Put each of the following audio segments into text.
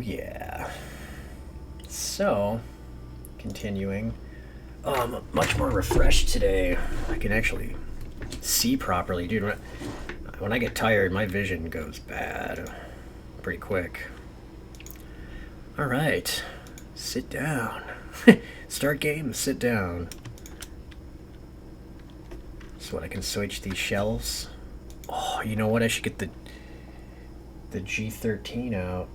yeah. So, continuing. Much more refreshed today. I can actually see properly. Dude, when I get tired, my vision goes bad pretty quick. Alright. Sit down. Start game, sit down. So I can switch these shelves. Oh, you know what? I should get the G13 out.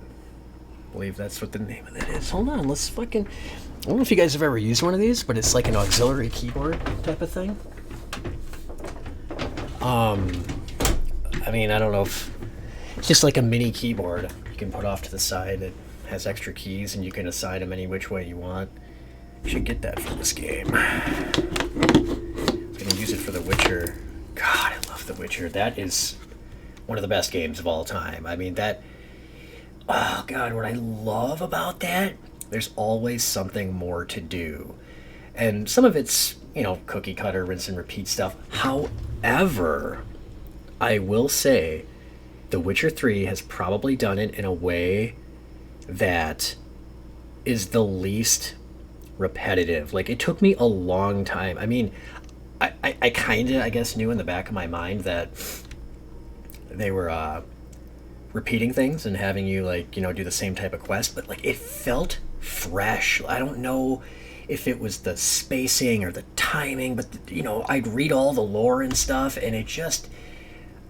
I believe that's what the name of that is. Hold on, let's fucking... I don't know if you guys have ever used one of these, but it's like an auxiliary keyboard type of thing. I mean, I don't know if... It's just like a mini keyboard you can put off to the side that has extra keys and you can assign them any which way you want. You should get that for this game. I'm gonna use it for The Witcher. God, I love The Witcher. That is one of the best games of all time. I mean, that... Oh, God, what I love about that, there's always something more to do. And some of it's, cookie cutter, rinse and repeat stuff. However, I will say The Witcher 3 has probably done it in a way that is the least repetitive. Like, it took me a long time. I mean, I kind of, I guess, knew in the back of my mind that they were repeating things and having you, do the same type of quest, but, it felt fresh. I don't know if it was the spacing or the timing, but, I'd read all the lore and stuff, and it just...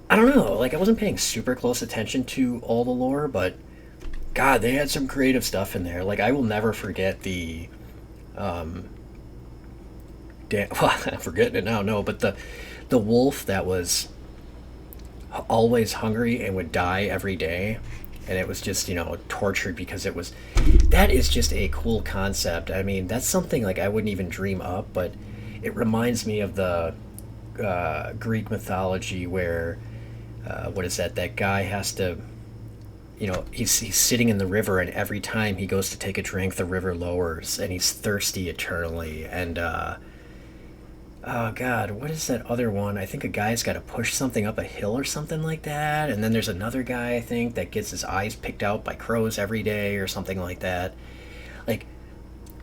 I don't know, I wasn't paying super close attention to all the lore, but God, they had some creative stuff in there. I will never forget the well, I'm forgetting it now, no, but the wolf that was always hungry and would die every day, and it was just, tortured because it was... That is just a cool concept. I mean, that's something I wouldn't even dream up, but it reminds me of the Greek mythology where what is that guy has to, he's sitting in the river, and every time he goes to take a drink the river lowers and he's thirsty eternally. And oh God, what is that other one? I think a guy's got to push something up a hill or something like that, and then there's another guy, I think, that gets his eyes picked out by crows every day or something like that.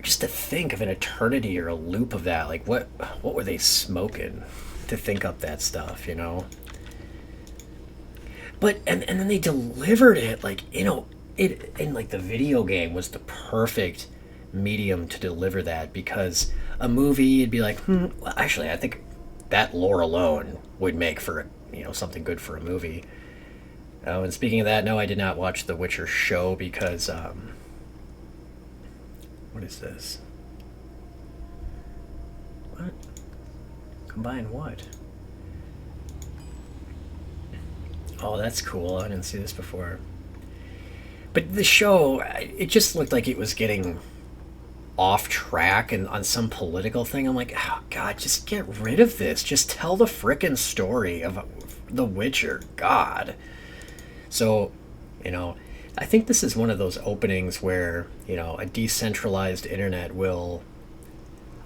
Just to think of an eternity or a loop of that, what were they smoking to think up that stuff, But and then they delivered it it in the video game was the perfect medium to deliver that, because a movie, you'd be well, actually I think that lore alone would make for something good for a movie. Oh, and speaking of that, no, I did not watch The Witcher show because what is this? What? Combine what? Oh, that's cool. I didn't see this before. But the show, it just looked like it was getting off track and on some political thing. I'm like, oh, God, just get rid of this. Just tell the frickin' story of The Witcher. God. So, I think this is one of those openings where, a decentralized internet will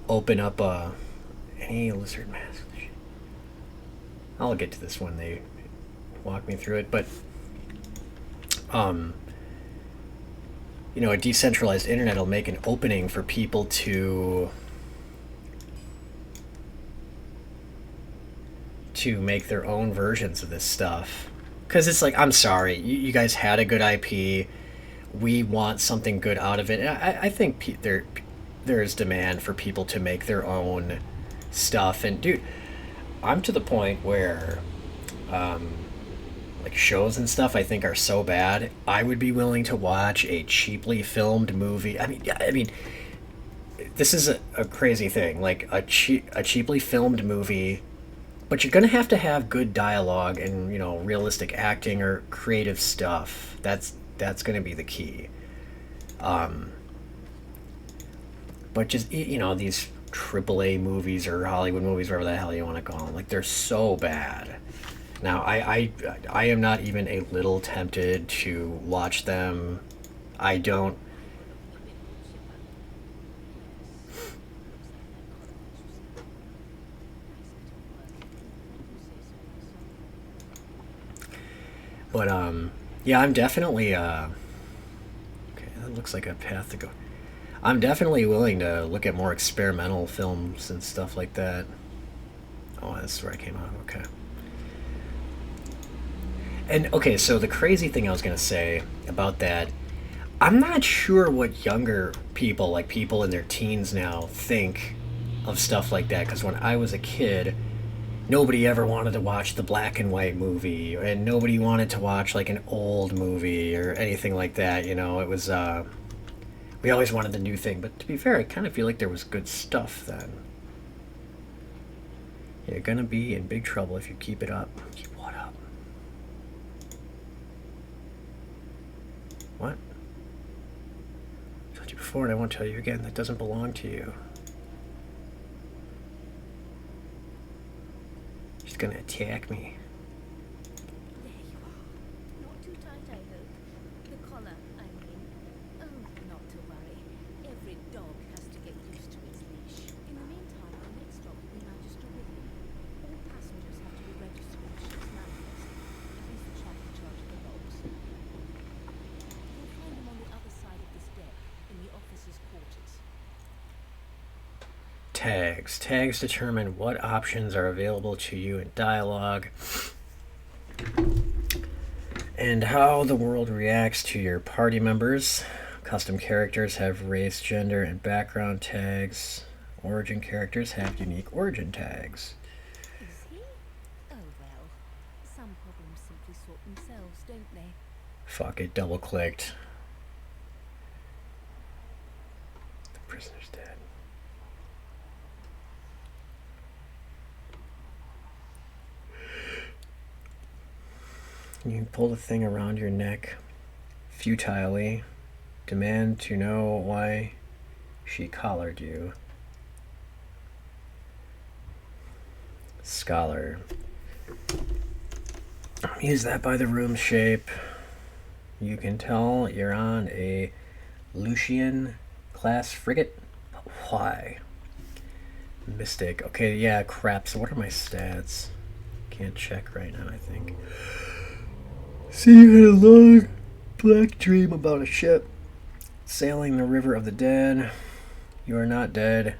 open up any lizard mask. I'll get to this when they walk me through it, but a decentralized internet will make an opening for people to make their own versions of this stuff, because it's I'm sorry, you guys had a good IP, we want something good out of it, and I think there is demand for people to make their own stuff. And dude, I'm to the point where shows and stuff I think are so bad, I would be willing to watch a cheaply filmed movie. I mean, this is a crazy thing, a cheaply filmed movie, but you're gonna have to have good dialogue and realistic acting or creative stuff. That's gonna be the key. But just these AAA movies or Hollywood movies, whatever the hell you want to call them, they're so bad. Now, I am not even a little tempted to watch them. I don't... But, yeah, I'm definitely, okay, That looks like a path to go. I'm definitely willing to look at more experimental films and stuff like that. Oh, that's where I came out. Okay. And okay, so the crazy thing I was gonna say about that, I'm not sure what younger people, like people in their teens now, think of stuff like that. Because when I was a kid, nobody ever wanted to watch the black and white movie, and nobody wanted to watch like an old movie or anything like that. You know, it was we always wanted the new thing. But to be fair, I kind of feel like there was good stuff then. You're gonna be in big trouble if you keep it up. Keep what up? What? I told you before, and I won't tell you again. That doesn't belong to you. She's gonna attack me. There you are. Not too tight, I hope. The collar, I mean. Oh, not to worry. Every dog has to get used to its leash. In the meantime, the next stop will be Manchester Within. All passengers have to be registered with the ship's manifest. He's the chap in charge of the logs. You'll find him on the other side of this deck, in the officers' quarters. Tags. Tags determine what options are available to you in dialogue and how the world reacts to your party members. Custom characters have race, gender, and background tags. Origin characters have unique origin tags. Is he? Oh well. Some problems simply sort themselves, don't they? Fuck it, double clicked. The prisoner's dead. You pull the thing around your neck futilely. Demand to know why she collared you. Scholar. Use that by the room shape. You can tell you're on a Lucian class frigate. But why? Mystic. Okay, yeah, crap. So what are my stats? Can't check right now, I think. See, you had a long black dream about a ship sailing the river of the dead. You are not dead,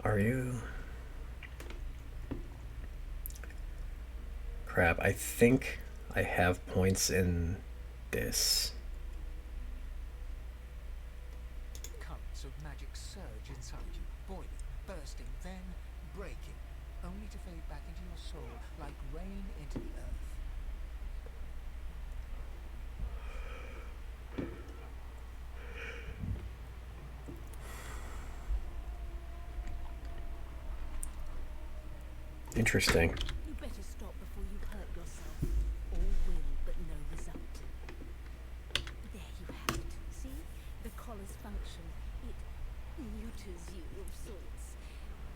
are you? Crap, I think I have points in this. Currents of magic surge inside you, boiling, bursting, then breaking, only to fade back into your soul like rain into the earth. Interesting. You better stop before you hurt yourself. All will, but no result. There you have it. See? The collar's function. It neuters you of sorts.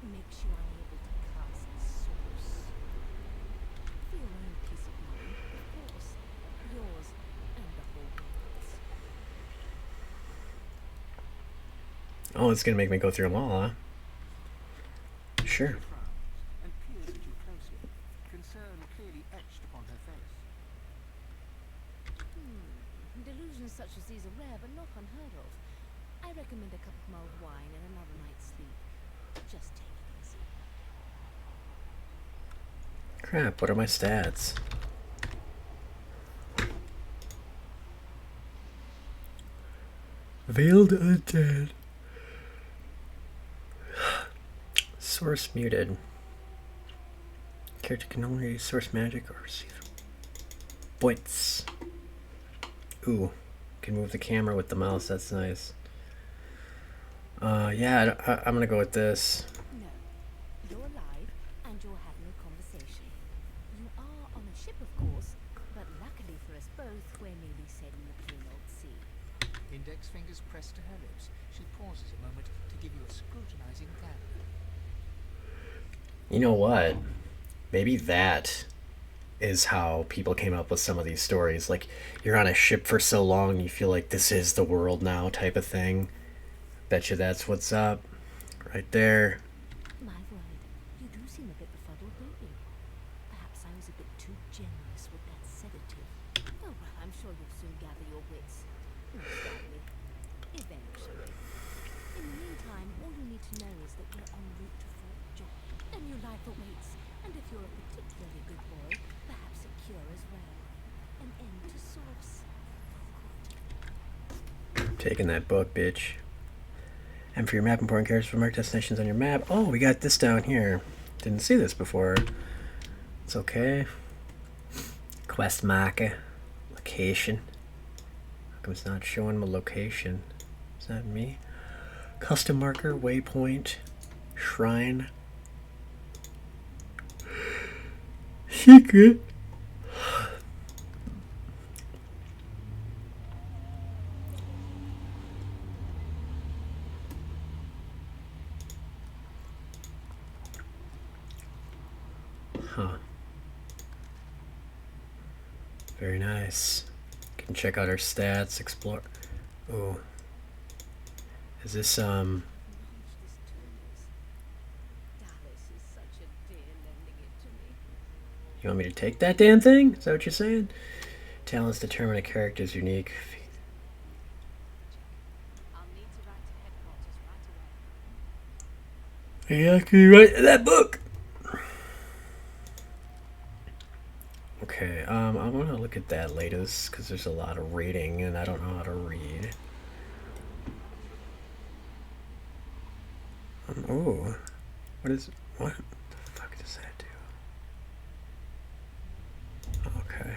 Makes you unable to cast source. For your own peace of mind, of course. Yours and the whole world's. Oh, it's gonna make me go through them all, huh? Sure. And peers at you closely, concern clearly etched upon her face. Delusions such as these are rare, but not unheard of. I recommend a cup of mulled wine and another night's sleep. Just take it easy. Crap, what are my stats? Veiled Undead. Source muted. Character can only use source magic or receive points. Ooh, can move the camera with the mouse. That's nice. Yeah, I'm gonna go with this. No. You're alive, and you're having a conversation. You are on a ship, of course, but luckily for us both, we're merely sailing the plain old sea. Index fingers pressed to her lips, she pauses a moment to give you a scrutinizing gander. You know what? Maybe that is how people came up with some of these stories. Like, you're on a ship for so long, you feel like this is the world now type of thing. Bet you that's what's up. Right there. My word, you do seem a bit befuddled, don't you? Perhaps I was a bit too generous with that sedative. Oh, well, I'm sure you'll soon gather your wits. Most likely. need to know is that you're en route to Fort Joy. A new life awaits, and if you're a particularly good boy, perhaps a cure as well. An end to source. Taking that book, bitch. And for your map, important characters for mark destinations on your map. Oh, we got this down here. Didn't see this before. It's okay. Quest marker. Location. How come it's not showing my location? Is that me? Custom marker, waypoint, shrine. Secret. Huh. Very nice. Can check out our stats, explore. Oh. Is this Dallas is such a dear lending it to me. you want me to take that damn thing? Is that what you're saying? Talents determine a character's unique. I'll need to write to headquarters right away. Yeah, can you write that book? Okay, I want to look at that latest because there's a lot of reading and I don't know how to read. Oh, what the fuck does that do? Okay.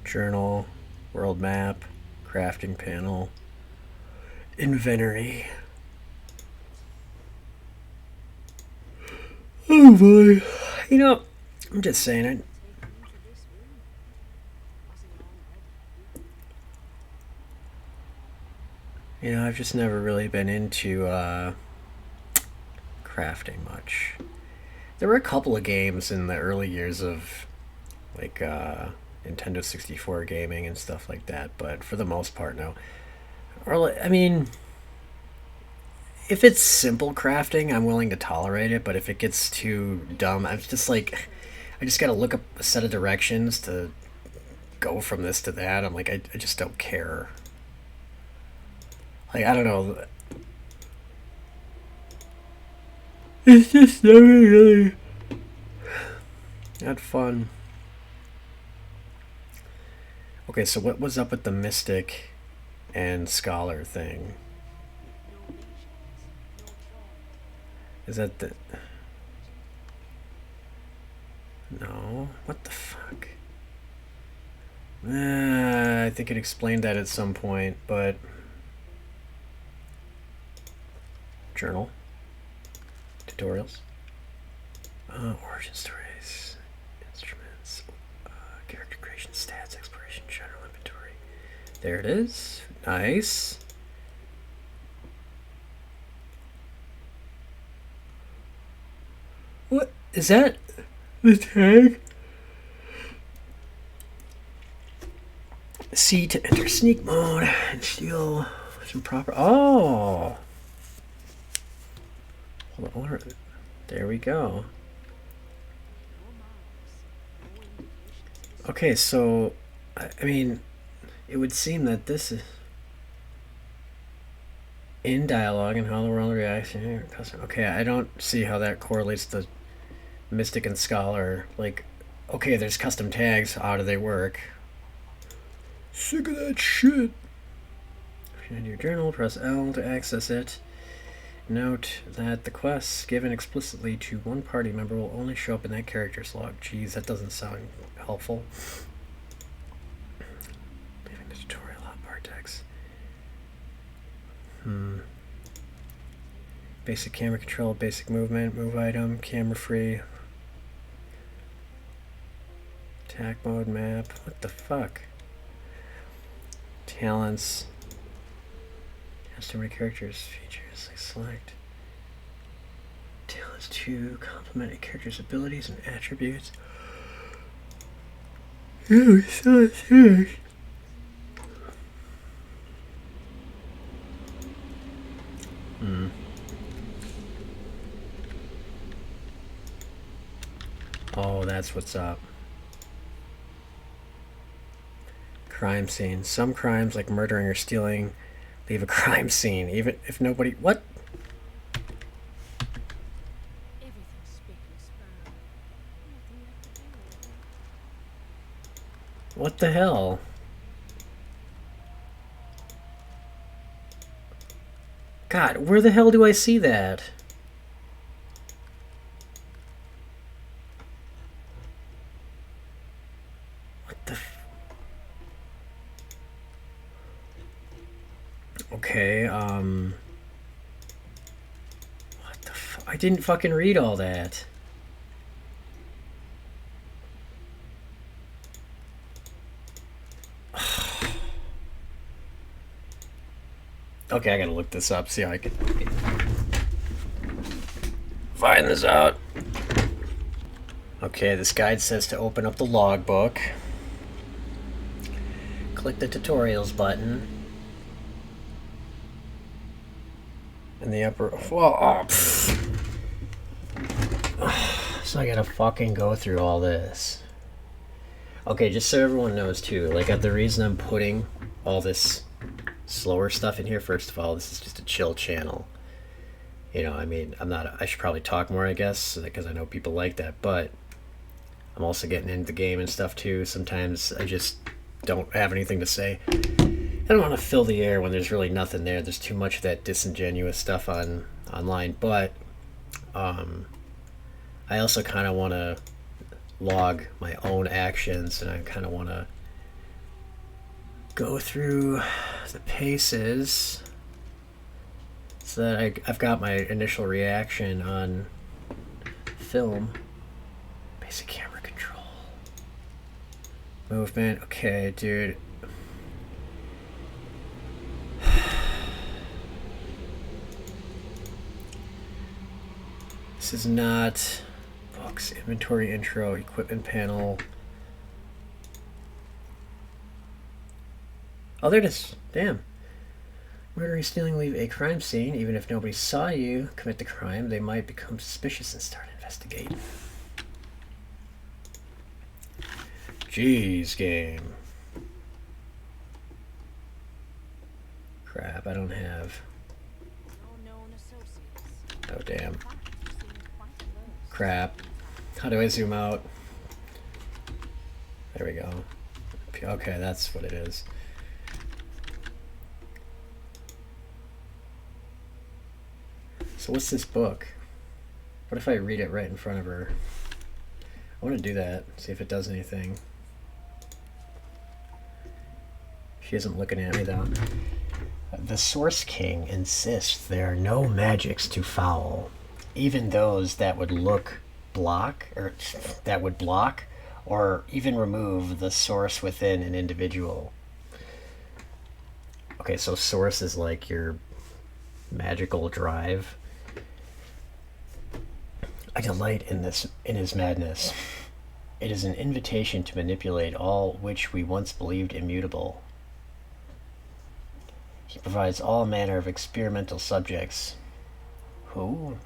Journal, world map, crafting panel, inventory. Oh boy. You know, I'm just saying it. You know, I've just never really been into crafting much. There were a couple of games in the early years of like Nintendo 64 gaming and stuff like that, but for the most part, no. Or I mean, if it's simple crafting, I'm willing to tolerate it, but if it gets too dumb, I'm just like, I just gotta look up a set of directions to go from this to that. I'm like, I just don't care. Like, I don't know. It's just never really had fun. Okay, so what was up with the Mystic and Scholar thing? Is that the... No? What the fuck? I think it explained that at some point, but... Journal. Tutorials. Origin stories. Instruments. Character creation, stats, exploration, general inventory. There it is. Nice. What? Is that the tag? C to enter sneak mode and steal some proper... Oh! There we go. Okay, so I mean, it would seem that this is in dialogue and how the world reacts. Okay, I don't see how that correlates to Mystic and Scholar. Like, okay, there's custom tags. How do they work? Sick of that shit. In your journal, press L to access it. Note that the quests given explicitly to one party member will only show up in that character's log. Geez, that doesn't sound helpful. Leaving the tutorial hotbar text. Basic camera control, basic movement, move item, camera free. Attack mode map. What the fuck? Talents. Customer characters, features, select. Talents to complement a character's abilities and attributes. Oh, so serious. Oh, that's what's up. Crime scene. Some crimes, like murdering or stealing Leave a crime scene, even if nobody. What? Everything's spick and span. Nothing left to do with it. What the hell? God, where the hell do I see that? What the okay, what the I didn't fucking read all that. Okay, I gotta look this up, see how I can find this out. Okay, this guide says to open up the logbook. Click the tutorials button. In the upper... Well, so I gotta fucking go through all this. Okay, just so everyone knows too, like the reason I'm putting all this slower stuff in here, first of all, this is just a chill channel. You know, I mean, I should probably talk more, I guess, because I know people like that, but I'm also getting into the game and stuff too. Sometimes I just don't have anything to say. I don't want to fill the air when there's really nothing there. There's too much of that disingenuous stuff online, but I also kind of want to log my own actions, and I kind of want to go through the paces so that I've got my initial reaction on film. Basic camera control. Movement. Okay, dude. This is not books, inventory, intro, equipment panel. Oh, there it is. Damn. Murdering, stealing, leave a crime scene. Even if nobody saw you commit the crime, they might become suspicious and start investigating. Jeez, game. Crap, I don't have... Oh, damn. Crap. How do I zoom out? There we go. Okay, that's what it is. So what's this book? What if I read it right in front of her? I want to do that, see if it does anything. She isn't looking at me though. The Source King insists there are no magics to foul, even those that would block or even remove the source within an individual. Okay, so source is like your magical drive. I delight in his madness. It is an invitation to manipulate all which we once believed immutable. He provides all manner of experimental subjects. Who?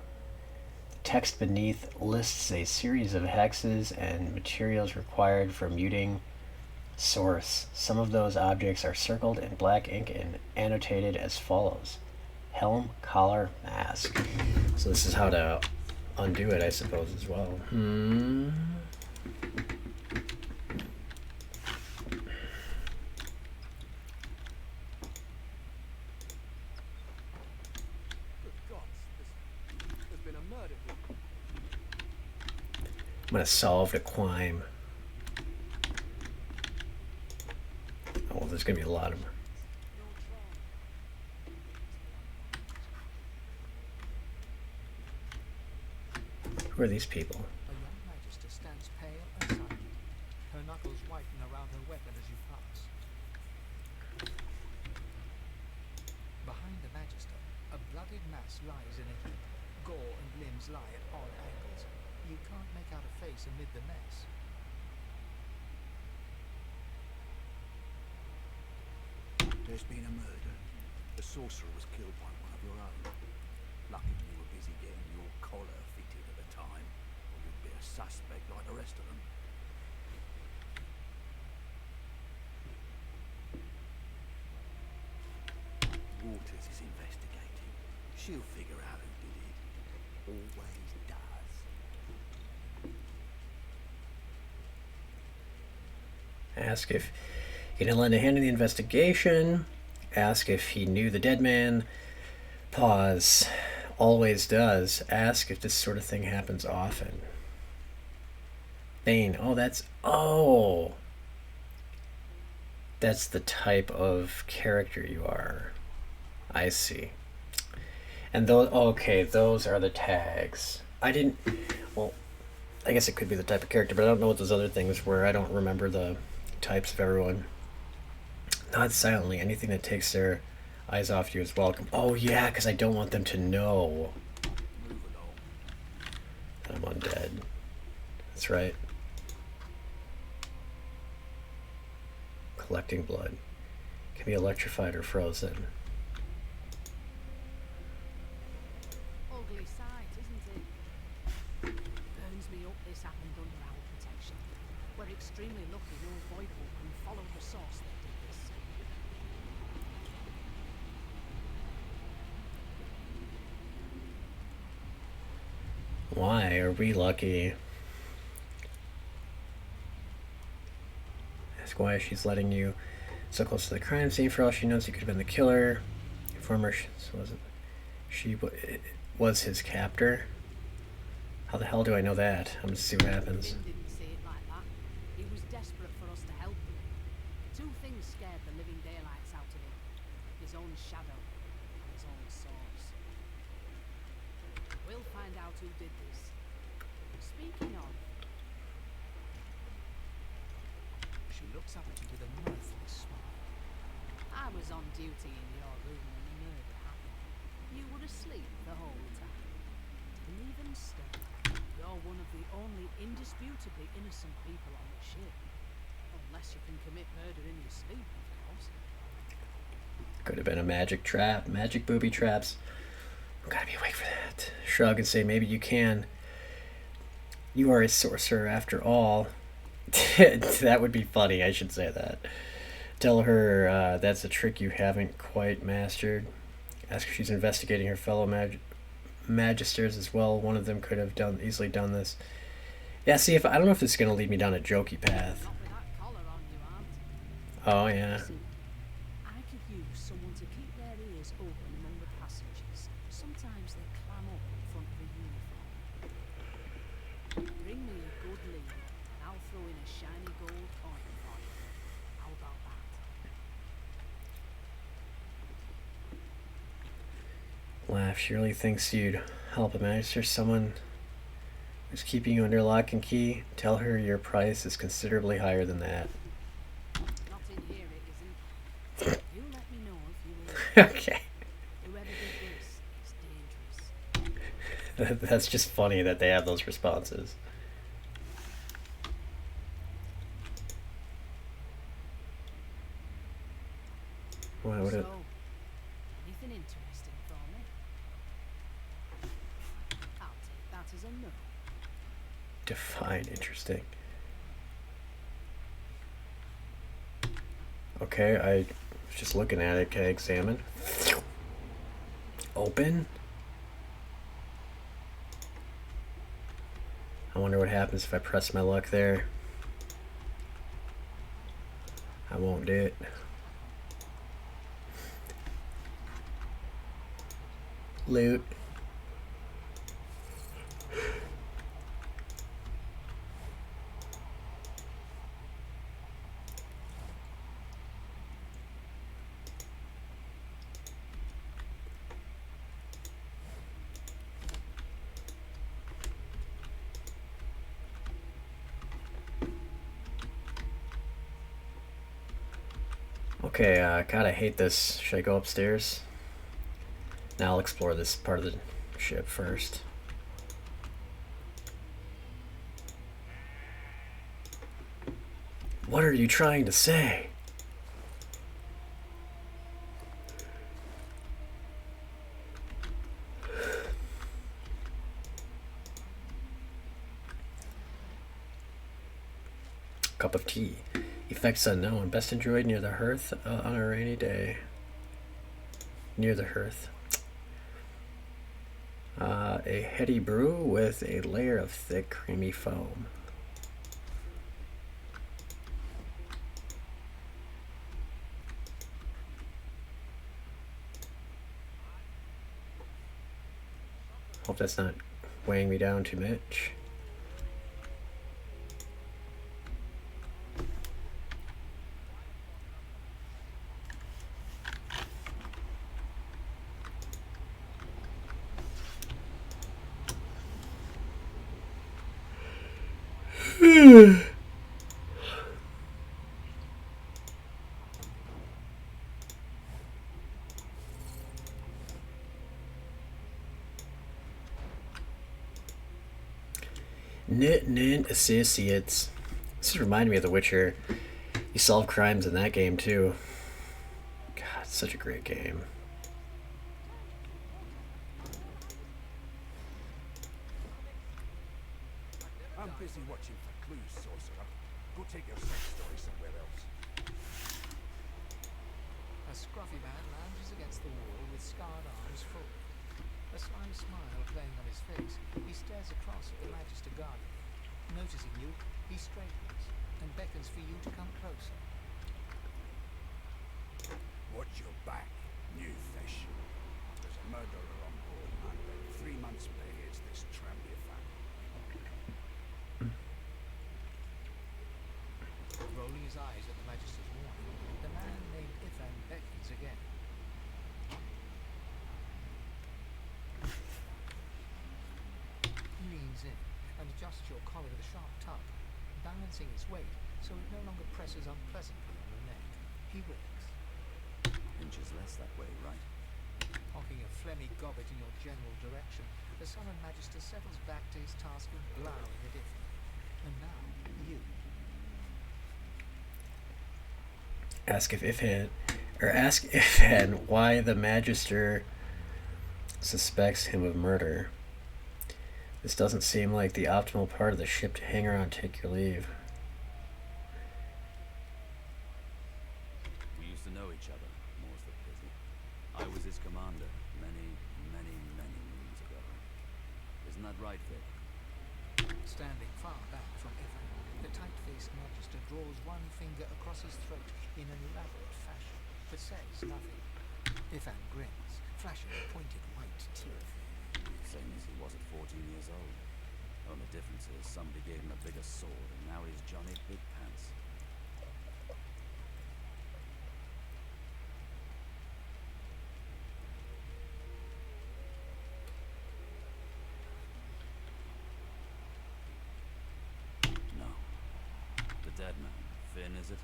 The text beneath lists a series of hexes and materials required for muting source. Some of those objects are circled in black ink and annotated as follows. Helm, collar, mask. So this is how to undo it, I suppose, as well. I'm gonna solve the crime. Oh, well, there's gonna be a lot of them. Who are these people? A young magister stands pale and silent, her knuckles whiten around her weapon as you pass. Behind the magister, a bloodied mass lies in a heap. Gore and limbs lie at odd angles. You can't make out a face amid the mess. There's been a murder. The sorcerer was killed by one of your own. Lucky you were busy getting your collar fitted at the time, or you'd be a suspect like the rest of them. Waters is investigating. She'll figure out who did it. Always does. Ask if he didn't lend a hand in the investigation. Ask if he knew the dead man. Pause. Always does. Ask if this sort of thing happens often. Bane. Oh, that's... Oh! That's the type of character you are. I see. And those... Okay, those are the tags. I didn't... Well, I guess it could be the type of character, but I don't know what those other things were. I don't remember the types of everyone. Nod silently. Anything that takes their eyes off you is welcome. Oh, yeah, because I don't want them to know Move along. that I'm undead. That's right. Collecting blood. Can be electrified or frozen. Ugly sight, isn't it? Burns me up this happened under our protection. We're extremely lucky no Voidwolf can follow the source that did this. Why are we lucky? Ask why she's letting you so close to the crime scene. For all she knows, you could have been the killer. Former she was his captor. How the hell do I know that? I'm gonna see what happens. Finn didn't say it like that. He was desperate for us to help him. Two things scared the living daylights out of him. His own shadow and his own source. We'll find out who did this. Speaking of, She looks up at you with a mirthless smile. I was on duty in your room when the murder happened. You were asleep the whole time. Didn't even stir. You're one of the only indisputably innocent people on the ship. Unless you can commit murder in your sleep, of course. Could have been a magic trap. Magic booby traps. Gotta be awake for that. Shrug and say, maybe you can. You are a sorcerer after all. That would be funny. I should say that. Tell her that's a trick you haven't quite mastered. Ask if she's investigating her fellow magisters as well. One of them could have easily done this. Yeah, see, if I don't know if this is going to lead me down a jokey path. Not with that collar on you, Aunt. Oh, yeah. Listen, I could use someone to keep their ears open among the passengers. Sometimes they clam up in front of a uniform. Bring me a good lead, and I'll throw in a shiny gold coin for you. How about that? Laugh. She really thinks you'd help a magister. Someone who's keeping you under lock and key. Tell her your price is considerably higher than that. Not in here, it isn't. You let me know if you will. Okay. Whoever did this is dangerous. That's just funny that they have those responses. Why would it? So, anything interesting for me? I'll take that as a no. Define interesting. Okay, I was just looking at it. Can I examine? Open? I wonder what happens if I press my luck there. I won't do it. Loot. Okay, God, I hate this. Should I go upstairs? Now I'll explore this part of the ship first. What are you trying to say? Cup of tea. Effects unknown. Best enjoyed near the hearth on a rainy day. near the hearth. A heady brew with a layer of thick, creamy foam. Hope that's not weighing me down too much. Knit Associates. This reminded me of The Witcher. You solve crimes in that game too. God, it's such a great game. I'm busy watching for clues, sorcerer. Go take your sex story somewhere else. A scruffy man lounges against the wall with scarred arms folded. A sly smile playing on his face, he stares across at the Magister Guardian. Noticing you, he straightens and beckons for you to come closer. Watch your back, new fish. There's a murderer on board, and 3 months' pay is this tram you found. Rolling his eyes at the Magister's warning, the man named Ithan beckons again. He leans in and adjusts your collar with a sharp tug, balancing its weight so it no longer presses unpleasantly on your neck. He winks, Inches less that way, right? hocking a phlegmy gobbet in your general direction. The Sullen Magister settles back to his task of glowering at Ithan. And now, you. Ask Ifan why the Magister suspects him of murder. This doesn't seem like the optimal part of the ship to hang around, take your leave. We used to know each other, more's the pity. I was his commander many moons ago. Isn't that right, Vic? Standing far back from Ithan, the tight-faced Magister draws one finger across his throat in an elaborate fashion, but says nothing. Ithan grins, flashing pointed white teeth. Same as he was at 14 years old. Only difference is somebody gave him a bigger sword and now he's Johnny Big Pants. No. The dead man. Finn, is it?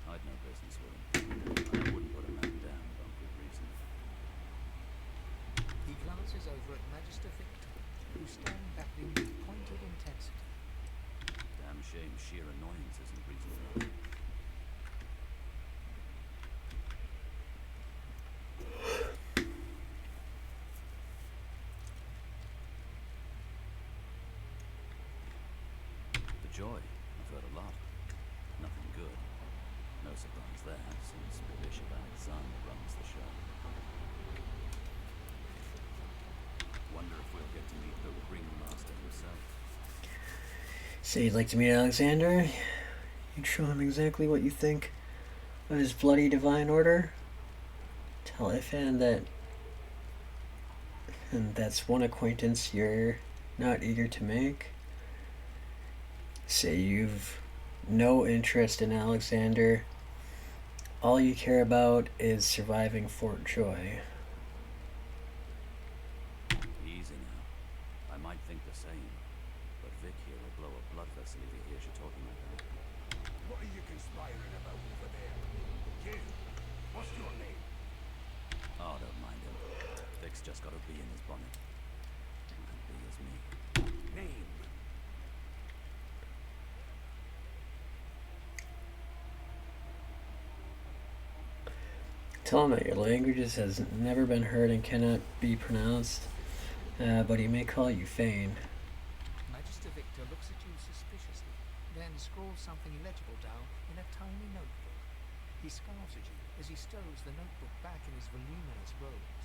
I'd no business with him. And I wouldn't put a man down without good reason. He glances over at Magister Victor, who's staring back at him with pointed intensity. Damn shame sheer annoyance isn't reason enough. The joy, I've heard a lot. Nothing good. No surprise there, since Bishop Alexander runs the show. Wonder if we'll get to meet the ringmaster himself. Say you'd like to meet Alexander? You'd show him exactly what you think of his bloody divine order? Tell Ifan that... And that's one acquaintance you're not eager to make? Say you've no interest in Alexander. All you care about is surviving Fort Joy. Easy now. I might think the same, but Vic here will blow a blood vessel if he hears you talking like that. What are you conspiring about over there? You? What's your name? Oh, don't mind him. Vic's just got a bee in his bonnet. That bee is me. Name? Tell him that your languages has never been heard and cannot be pronounced, but he may call you Fane. Magister Victor looks at you suspiciously, then scrawls something illegible down in a tiny notebook. He scowls at you as he stows the notebook back in his voluminous robes.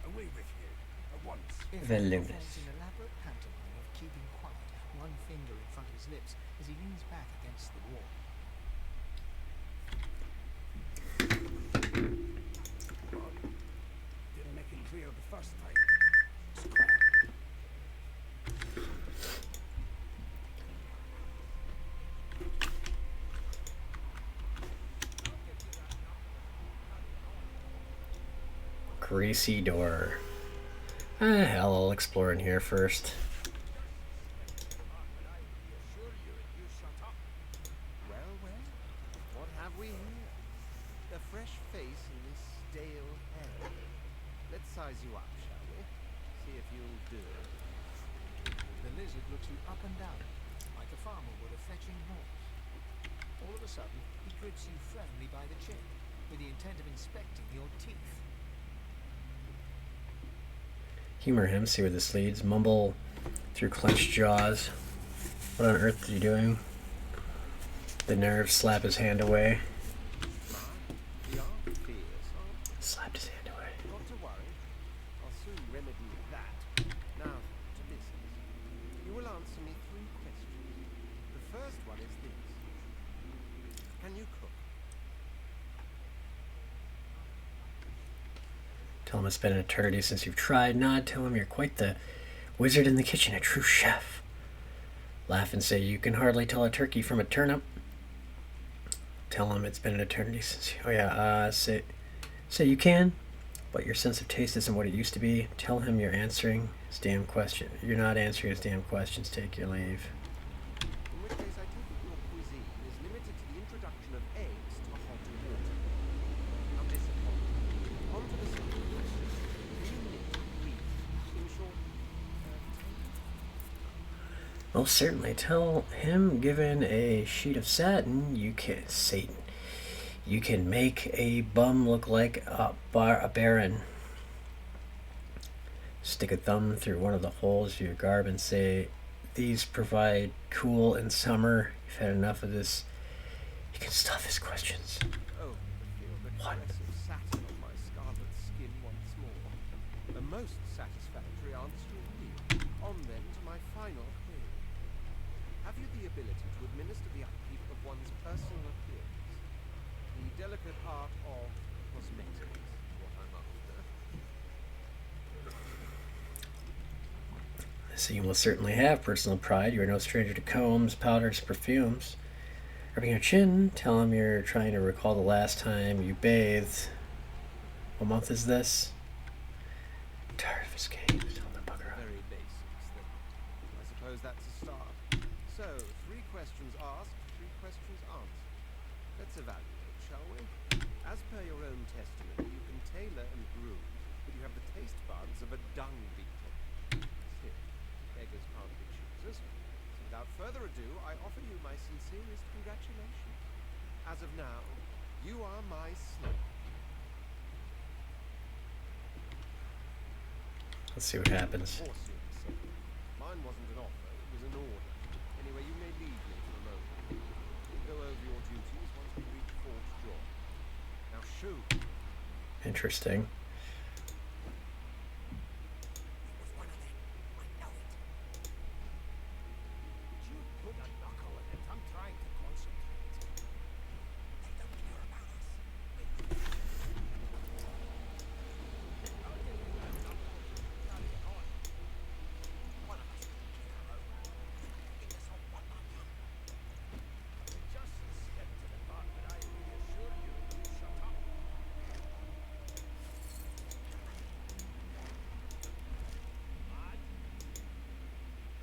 Away with you, at once. Voluminous. Performs an elaborate pantomime of keeping quiet, one finger in front of his lips as he leans back against the wall. Didn't make it clear the first time. Greasy door. Ah, hell, I'll explore in here first. Well, well, what have we here? A fresh face in this stale head. Let's size you up, shall we? See if you'll do. The lizard looks you up and down, like a farmer would a fetching horse. All of a sudden, he grips you firmly by the chin, with the intent of inspecting your teeth. Humor him, see where this leads. Mumble through clenched jaws. What on earth is he doing? The nerve slap his hand away. We are fierce, aren't we? Slapped his hand away. Not to worry. I'll soon remedy that. Now, to business. You will answer me 3 questions. The first one is this. Can you cook? Tell him it's been an eternity since you've tried. Nod, tell him you're quite the wizard in the kitchen, a true chef. Laugh and say you can hardly tell a turkey from a turnip. Tell him it's been an eternity since you... Oh yeah, say you can, but your sense of taste isn't what it used to be. Tell him you're answering his damn question. You're not answering his damn questions. Take your leave. In which case I take it your cuisine is limited to the introduction of eggs to hot water. I'm disappointed. On to the second question. Can you knit, read, in short, Most certainly. Tell him, given a sheet of satin, you can... Satan. You can make a bum look like a baron. Stick a thumb through one of the holes of your garb and say, these provide cool in summer. You've had enough of this. You can stuff his questions. oh, feel the What? caress of satin on my scarlet skin once more. A most satisfactory answer indeed. On then to my final query. Have you the ability to administer the upkeep of one's personal appearance? The delicate art of cosmetics, what I'm after. So you will certainly have personal pride. You are no stranger to combs, powders, perfumes. Rubbing your chin, tell him you're trying to recall the last time you bathed. What month is this? Tired of his games. Tell him to bugger up. Very basics, then. I suppose that's a start. So, 3 questions asked, 3 questions answered. Let's evaluate, shall we? As per your own testimony, you can tailor and groom, but you have the taste buds of a dung beetle. Still, beggars can't be choosers. So without further ado, I offer you my sincerest congratulations. As of now, you are my slave. Let's see what happens. Of course you're the same. Mine wasn't an offer, it was an order. Anyway, you may leave me for a moment. We'll go over your duties once we reach Fort Joy. Now shoo! Interesting. Would you put a knuckle in it? I'm trying to concentrate. They don't care about us. I'll give you that knuckle. Carry it on. One of us can kick her over. Get this on one by one. Just step to the part that I reassure you, you shut up. Mad?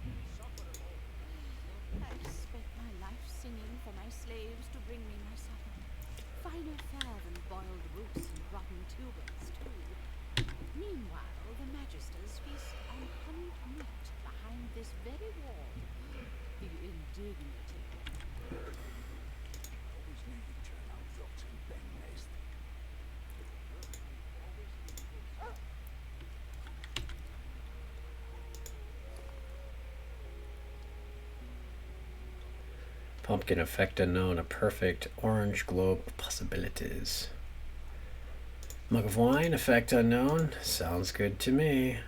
Insufferable. I've spent my life singing for my slaves to bring me my supper. Finer fare than boiled roots and rotten tubers, too. Meanwhile, the magisters feast on honeyed meat behind this very wall. The indignity. Always knew you'd turn out rotten, Ben Nest. Pumpkin effect unknown, a perfect orange globe of possibilities. Mug of wine, effect unknown. Sounds good to me.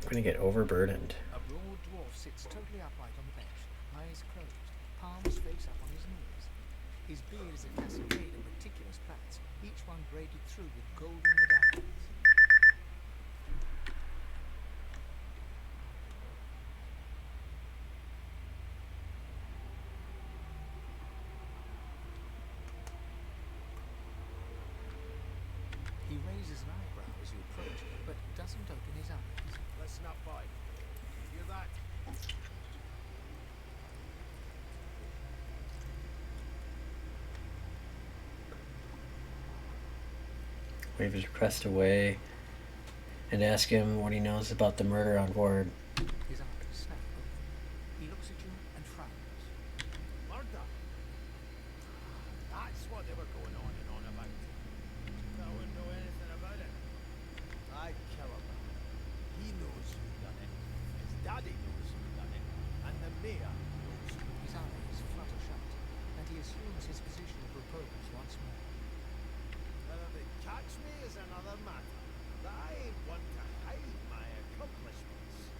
I'm gonna get overburdened. A broad dwarf sits totally upright on the bench, eyes closed, palms face up on his knees. His beard is a cascade of meticulous plaits, each one braided through with golden medallions. He raises an eyebrow as you approach, but doesn't open his eyes. Listen up, boy. Hear that? Wave his request away and ask him what he knows about the murder on board. His eyes snap open. He looks at you and frowns. Murder? That's what they were going on and on about. I wouldn't know anything about it. I kill him. He knows who done it. His daddy knows who done it. And the mayor knows who. His eyes flutter shut, and he assumes his position of repose once more. Whether they catch me is another matter. But I ain't one to hide my accomplishments.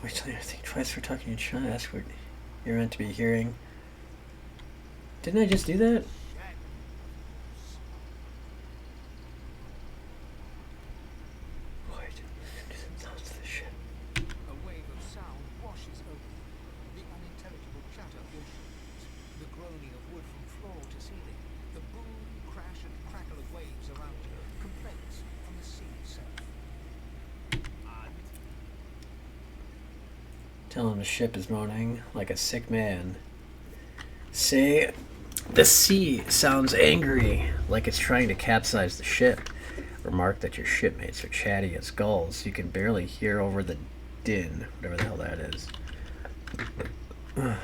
Voice telling you to think twice for talking to China. Ask what you're meant to be hearing. Didn't I just do that? Shit. Wait, do some sounds to the ship. A wave of sound washes over you. The unintelligible chatter of your shoes, the groaning of wood from floor to ceiling, the boom, crash, and crackle of waves around you, complaints from the sea itself. And Tell him the ship is moaning like a sick man. Say, the sea sounds angry, like it's trying to capsize the ship. Remark that your shipmates are chatty as gulls. You can barely hear over the din, whatever the hell that is. Hammond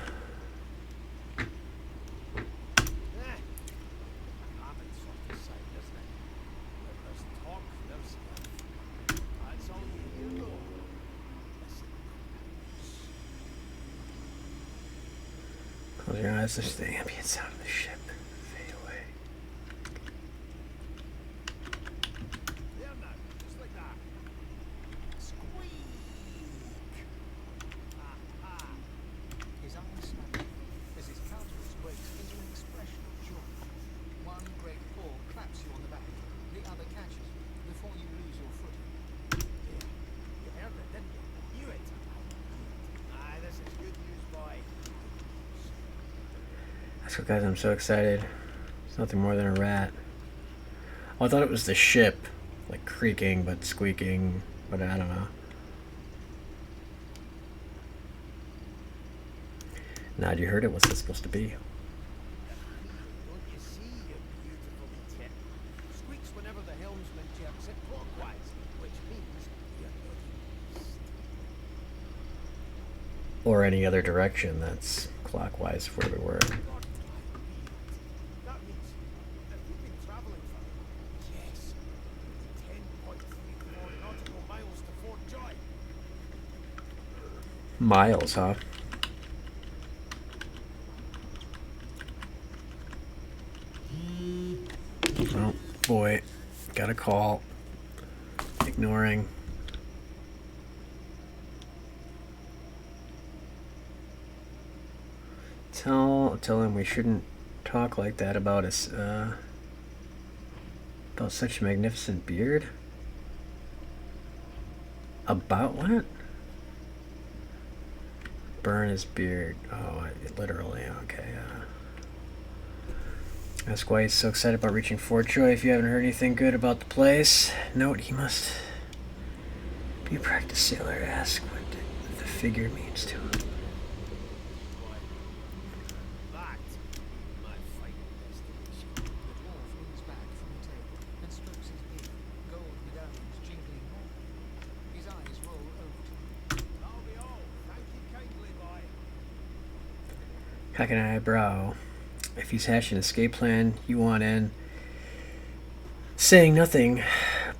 sort of side, doesn't it? When there's talk, there's stuff. That's all you hear, though. Listen. Close your eyes, listen to the ambient sound of the ship. Fade away. There now, just like that. Squeak! Ah. His eyes snap as his countenance breaks into an expression of joy. One great paw claps you on the back, the other catches you before you lose your footing. You heard it, didn't you? Knew it. Aye, this is good news, boy. That's what guys, I'm so excited. It's nothing more than a rat. Oh, I thought it was the ship, like creaking but squeaking, but I don't know. Now you heard it. What's it supposed to be? Don't you see, you beautiful tip? Squeaks whenever the helmsman jerks it clockwise, which means you're not east. Or any other direction that's clockwise where we were. God, that means if we've been travelling for, yes, 10.34 nautical miles to Fort Joy. Miles, huh? Oh boy, got a call. Ignoring. Tell him we shouldn't talk like that about us. About such a magnificent beard. About what? Burn his beard. Oh, literally. Okay. Ask why he's so excited about reaching Fort Joy. If you haven't heard anything good about the place, note he must be a practiced sailor. Ask what the figure means to him. That, my final destination. The dwarf leans back from the table and strokes his beard, gold medallions jingling more. His eyes roll over to you. That'll be all. Thank you kindly, boy. Cock an eyebrow. If he's hatching an escape plan, you want in. Saying nothing,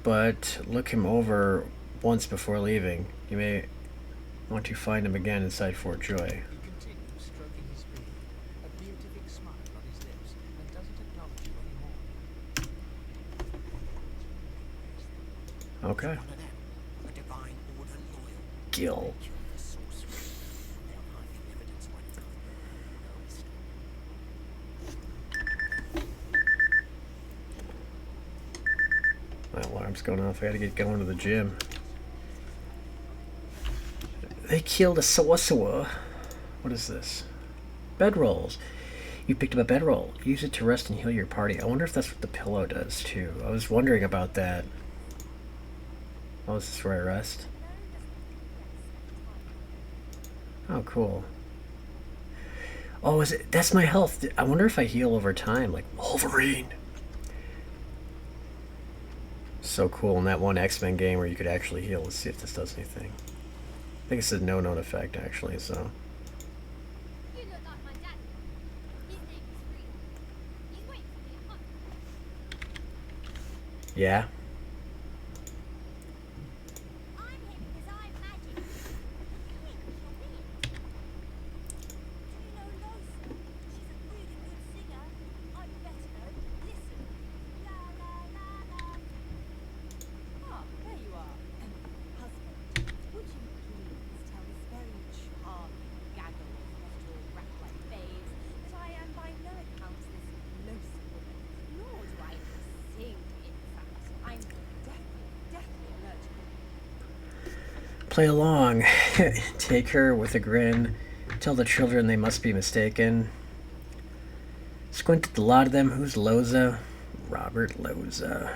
but look him over once before leaving. You may want to find him again inside Fort Joy. He continues stroking his beard, a beatific smile on his lips, and doesn't acknowledge you anymore. Okay. One of them, a divine order loyal. Gil. Kill the sorcerer. They'll hide the evidence when it's My alarm's going off. I gotta get going to the gym. They killed a sorcerer. What is this? Bedrolls. You picked up a bedroll. Use it to rest and heal your party. I wonder if that's what the pillow does too. I was wondering about that. Oh, is this where I rest? Oh, cool. Oh, is it? That's my health. I wonder if I heal over time, like Wolverine. So cool in that one X-Men game where you could actually heal. Let's see if this does anything. I think it's a no-known effect, actually, so. You look like my dad. His name is Freedom. He's waiting for me at home. Yeah? I'm here because I'm magic. You think you're weird. Do you know Losa? She's a really good singer. I'm better though. Listen. La la la la. Ah, there you are. Husband, would you please tell this very charming gaggle of not-at-all rat-like babes that I am by no account this loathsome woman, nor do I sing, in fact. I'm deathly allergic. Play along. Take her with a grin. Tell the children they must be mistaken. Squint at the lot of them. Who's Loza? Robert Loza.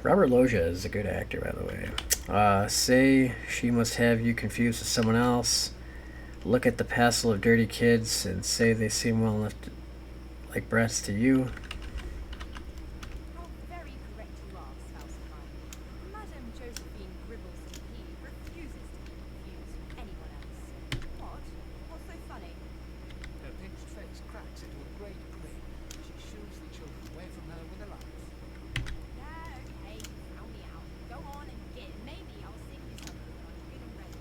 Robert Loggia is a good actor, by the way. Say she must have you confused with someone else. Look at the passel of dirty kids and say they seem well enough to, like brats to you. How very correct you are, spouse of mine. Madame Josephine Gribbles P. refuses to be confused with anyone else. What? What's so funny? Her pinched face cracks into a great grin. She shoos the children away from her with a laugh. Yeah, okay, you found me out. Go on and gin. Maybe I'll sing you something when I'm feeling ready.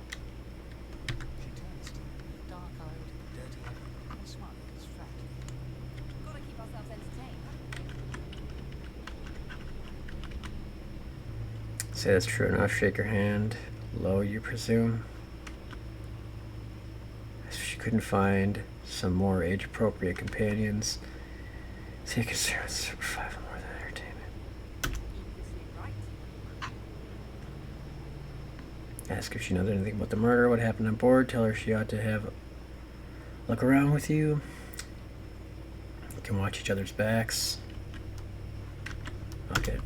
She turns to him, dark-eyed, dirty-eyed, and smiles flatly. Gotta keep ourselves entertained, haven't we? Say that's true enough. Shake her hand. Low, you presume? If she couldn't find some more age-appropriate companions, take a service for 5 more than entertainment. Obviously right. Ask if she knows anything about the murder, what happened on board. Tell her she ought to have a look around with you. You can watch each other's backs. Okay.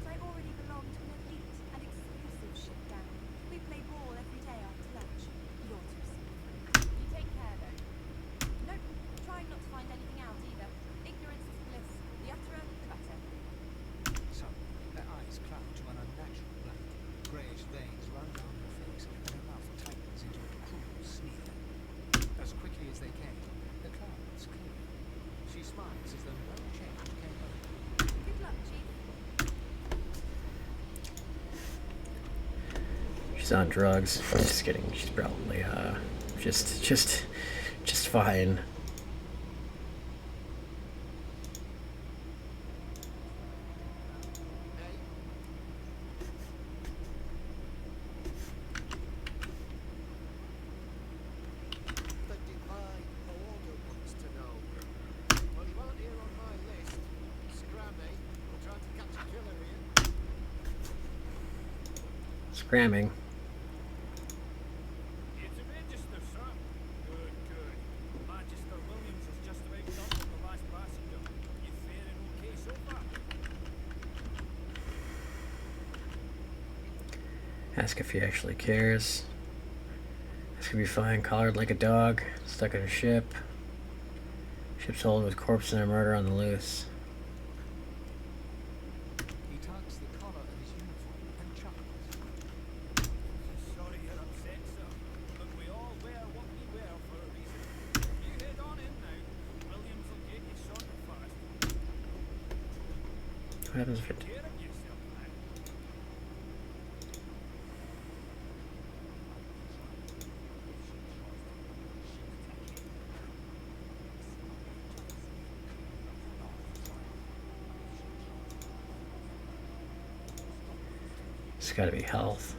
I already belong to an elite and exclusive ship gang. We play ball every day after lunch. You're too simple. You take care, though. Nope, trying not to find anything out either. Ignorance is bliss. The utterer, the better. Suddenly, her eyes cloud to an unnatural black. Greyish veins run down her face, and her mouth tightens into a cruel sneer. As quickly as they came, the clouds clear. She smiles as though no change came over. Good luck, Chief. She's on drugs. Just kidding. She's probably just fine. Hey, the divine order wants to know. Well, you aren't here on my list. Scrammy, we're trying to catch a killer here. Scramming. It's a register, sir. Good, good. Magister Williams has just about done with the last passenger. You faring okay so far? Ask if he actually cares. This could be fine. Collared like a dog. Stuck on a ship. Ship's hold with corpse and a murder on the loose. He tugs the collar of his uniform and chuckles. Sorry you're upset, sir. But we all wear what we wear for a reason. You head on in now. Williams will get you sorted fast. What happens if it... Care of yourself. It's gotta be health.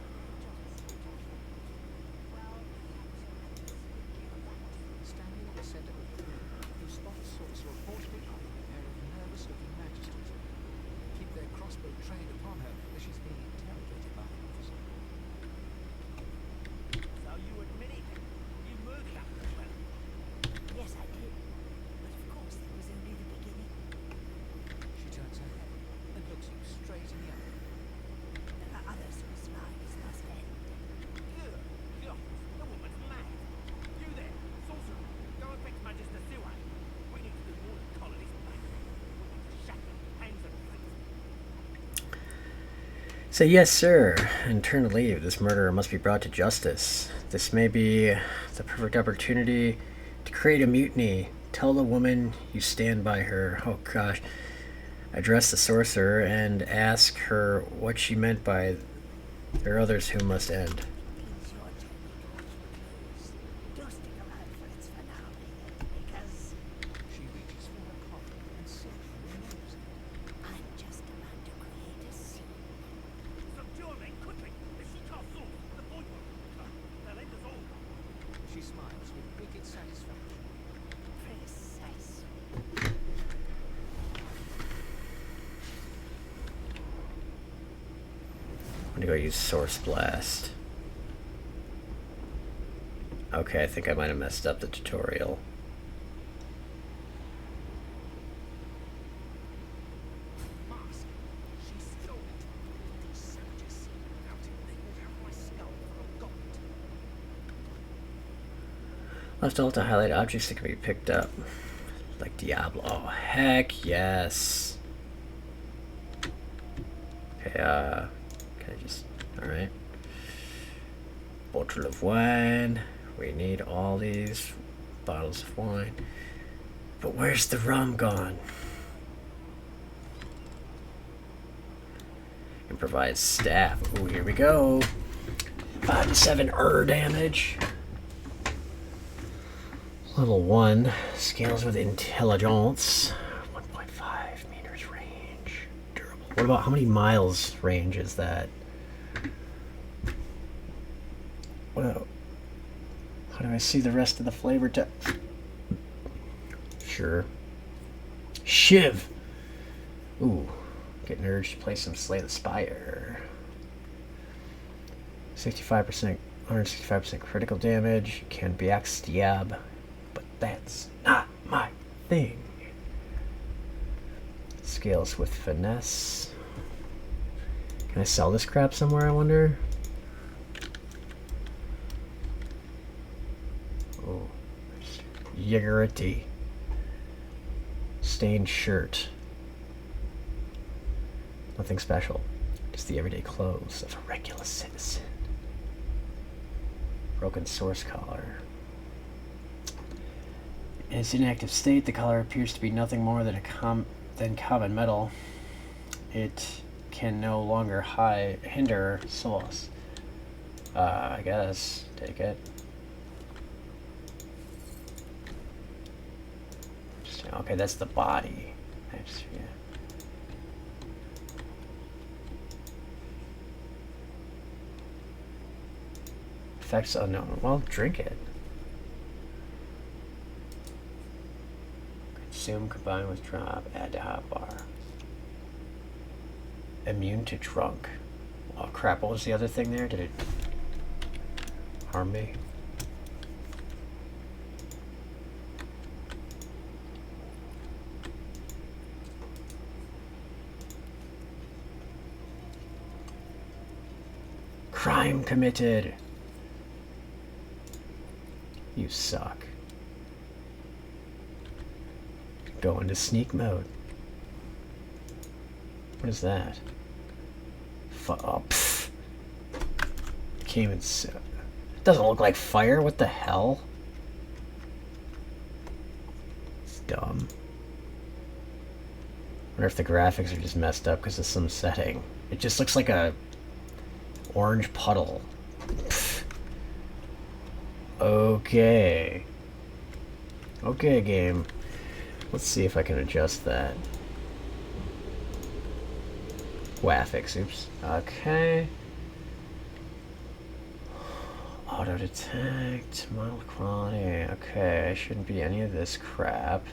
Standing at the center of the room, you spot the sorcerer reportedly eyeing a pair of nervous-looking magisters. They keep their crossbow trained upon her as she's being interrogated by the officer. So you admit it? You murdered that woman? Yes, I did. But of course, that was only the beginning. She turns her head and looks you straight in the eye. There are others whose lives must end. Good. God, the woman's mad. You there, sorcerer. Go and fetch Magister Siwan. We need to do more than collar this man. We need to shackle hands and feet. Say yes, sir, and turn to leave. This murderer must be brought to justice. This may be the perfect opportunity to create a mutiny. Tell the woman you stand by her. Oh gosh. Address the sorcerer and ask her what she meant by there are others who must end. Means your journey towards recluse. Do stick around for its finale, because She reaches for her collar and softly removes it. I'm just about to create a scene. Subdue her men quickly. If she casts swords, the boy will come. They'll end us all. She smiles with wicked satisfaction. Precisely. I'm gonna go use Source Blast. Okay, I think I might have messed up the tutorial. Mask. She stole it. These savages seem without it. They will have my skull for a goblet. Left alt to highlight objects that can be picked up. Like Diablo. Oh, heck yes. Okay, can I just... Alright. Bottle of wine. We need all these bottles of wine. But where's the rum gone? Improvise staff. Ooh, here we go. 5 to 7 damage. Level 1. Scales with intelligence. 1.5 meters range. Durable. What about how many miles range is that? Well, how do I see the rest of the flavor text? Sure. Shiv! Ooh. Getting urged to play some Slay the Spire. 65%, 165% critical damage. Can be backstab. But that's not my thing. Scales with finesse. Can I sell this crap somewhere, I wonder? Oh. Yiggerity. Stained shirt. Nothing special. Just the everyday clothes of a regular citizen. Broken source collar. In its inactive state, the collar appears to be nothing more than common metal. It can no longer hinder source. I guess. Take it. Okay, that's the body. Yeah. Effects unknown. Well, drink it. Consume, combine with drop, add to hotbar. Immune to drunk. Oh crap, what was the other thing there? Did it harm me? Crime committed. You suck. Go into sneak mode. What is that? Oh, pfft. Came in so... It doesn't look like fire. What the hell? It's dumb. Wonder if the graphics are just messed up because of some setting. It just looks like a orange puddle. Pfft. Okay. Okay, game. Let's see if I can adjust that. Graphics, oops. Okay. Auto detect, model quality. Okay, shouldn't be any of this crap.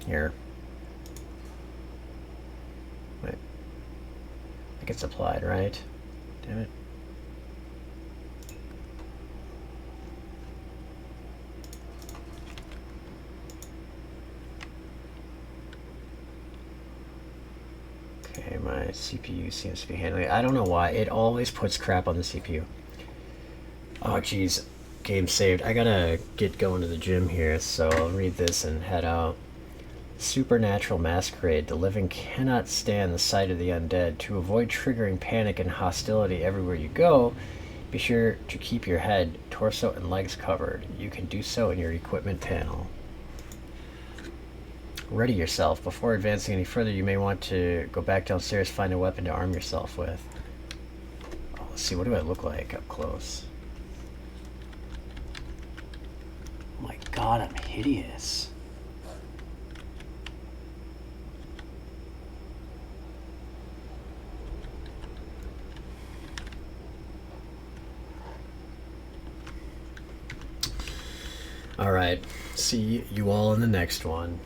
Here. Wait. I think it's applied, right? Damn it. Okay, my CPU seems to be handling it. I don't know why. It always puts crap on the CPU. Oh, jeez. Game saved. I gotta get going to the gym here, so I'll read this and head out. Supernatural masquerade. The living cannot stand the sight of the undead. To avoid triggering panic and hostility everywhere you go, be sure to keep your head, torso, and legs covered. You can do so in your equipment panel. Ready yourself. Before advancing any further, you may want to go back downstairs, find a weapon to arm yourself with. Oh, let's see, what do I look like up close? Oh my god, I'm hideous. Alright, see you all in the next one.